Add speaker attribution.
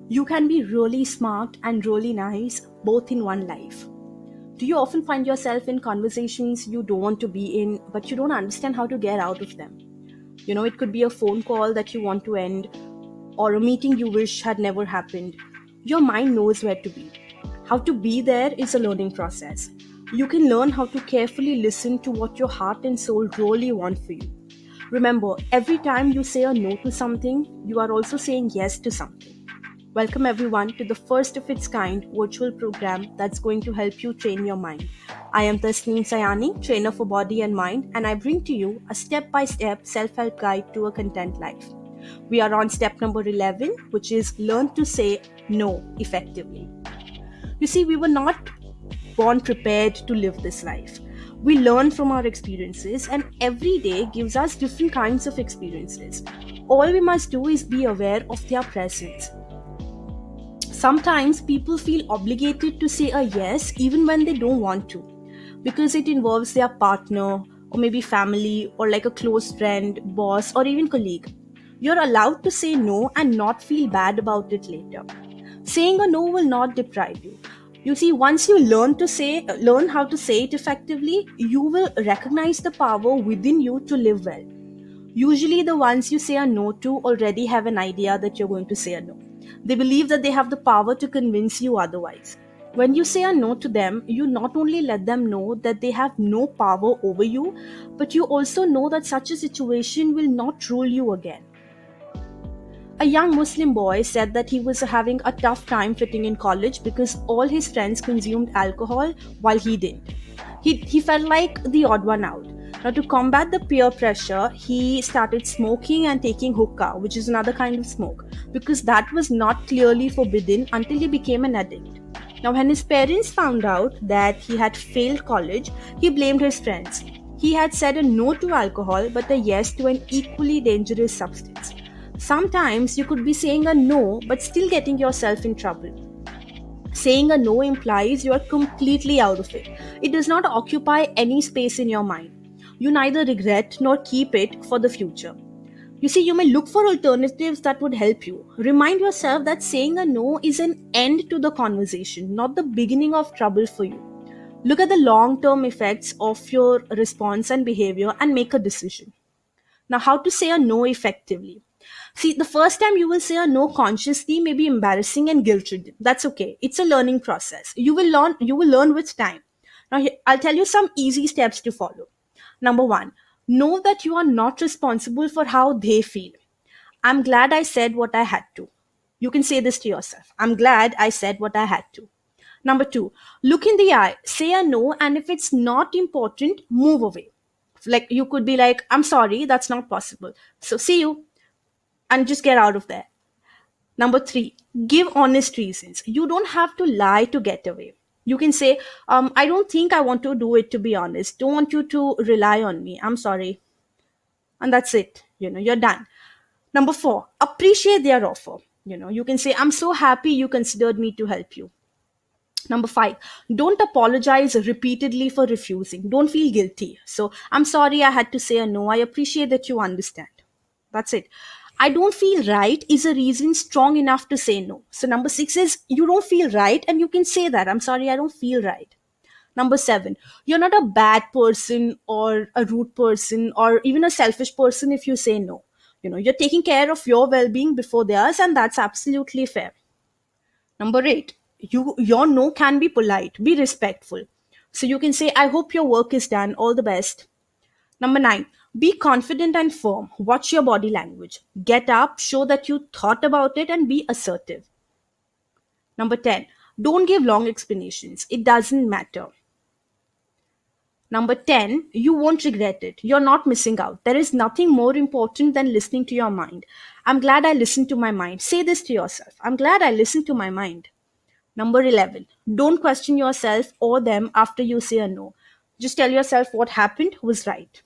Speaker 1: You can be really smart and really nice both in one life. Do you often find yourself in conversations you don't want to be in, but you don't understand how to get out of them? It could be a phone call that you want to end, or a meeting you wish had never happened. Your mind knows where to be. How to be there is a learning process. You can learn how to carefully listen to what your heart and soul really want for you. Remember, every time you say a no to something, you are also saying yes to something. Welcome everyone to the first of its kind virtual program that's going to help you train your mind. I am Tasneem Sayani, trainer for body and mind, and I bring to you a step-by-step self-help guide to a content life. We are on step number 11, which is learn to say no effectively. You see, we were not born prepared to live this life. We learn from our experiences, and every day gives us different kinds of experiences. All we must do is be aware of their presence. Sometimes people feel obligated to say a yes even when they don't want to because it involves their partner or maybe family or like a close friend, boss, or even colleague. You're allowed to say no and not feel bad about it later. Saying a no will not deprive you. You see, once you learn how to say it effectively, you will recognize the power within you to live well. Usually, the ones you say a no to already have an idea that you're going to say a no. They believe that they have the power to convince you otherwise. When you say a no to them, you not only let them know that they have no power over you, but you also know that such a situation will not rule you again. A young Muslim boy said that he was having a tough time fitting in college because all his friends consumed alcohol while he didn't. He felt like the odd one out. Now, to combat the peer pressure, he started smoking and taking hookah, which is another kind of smoke, because that was not clearly forbidden until he became an addict. Now, when his parents found out that he had failed college, he blamed his friends. He had said a no to alcohol but a yes to an equally dangerous substance. Sometimes you could be saying a no but still getting yourself in trouble. Saying a no implies you are completely out of it. It does not occupy any space in your mind. You neither regret nor keep it for the future. You see, you may look for alternatives that would help you. Remind yourself that saying a no is an end to the conversation, not the beginning of trouble for you. Look at the long term effects of your response and behavior and make a decision. Now, how to say a no effectively? See, the first time you will say a no consciously may be embarrassing and guilt-ridden. That's okay. It's a learning process. You will learn with time. Now, I'll tell you some easy steps to follow. Number 1, know that you are not responsible for how they feel. I'm glad I said what I had to. You can say this to yourself. I'm glad I said what I had to. Number 2, look in the eye, say a no, and if it's not important, move away. Like you could be like, I'm sorry, that's not possible. So see you and just get out of there. Number 3, give honest reasons. You don't have to lie to get away. You can say, I don't think I want to do it, to be honest. Don't want you to rely on me. I'm sorry. And that's it. You're done. Number 4, appreciate their offer. You can say, I'm so happy you considered me to help you. Number 5, don't apologize repeatedly for refusing. Don't feel guilty. So, I'm sorry I had to say a no. I appreciate that you understand. That's it. I don't feel right is a reason strong enough to say no. So, number 6 is you don't feel right, and you can say that. I'm sorry, I don't feel right. Number 7, you're not a bad person or a rude person or even a selfish person if you say no. You're taking care of your well being before theirs, and that's absolutely fair. Number 8, your no can be polite, be respectful. So you can say, I hope your work is done, all the best. Number 9, be confident and firm. Watch your body language. Get up, show that you thought about it, and be assertive. Number 10, don't give long explanations. It doesn't matter. Number 10, you won't regret it. You're not missing out. There is nothing more important than listening to your mind. I'm glad I listened to my mind. Say this to yourself. I'm glad I listened to my mind. Number 11, don't question yourself or them after you say a no. Just tell yourself what happened was right.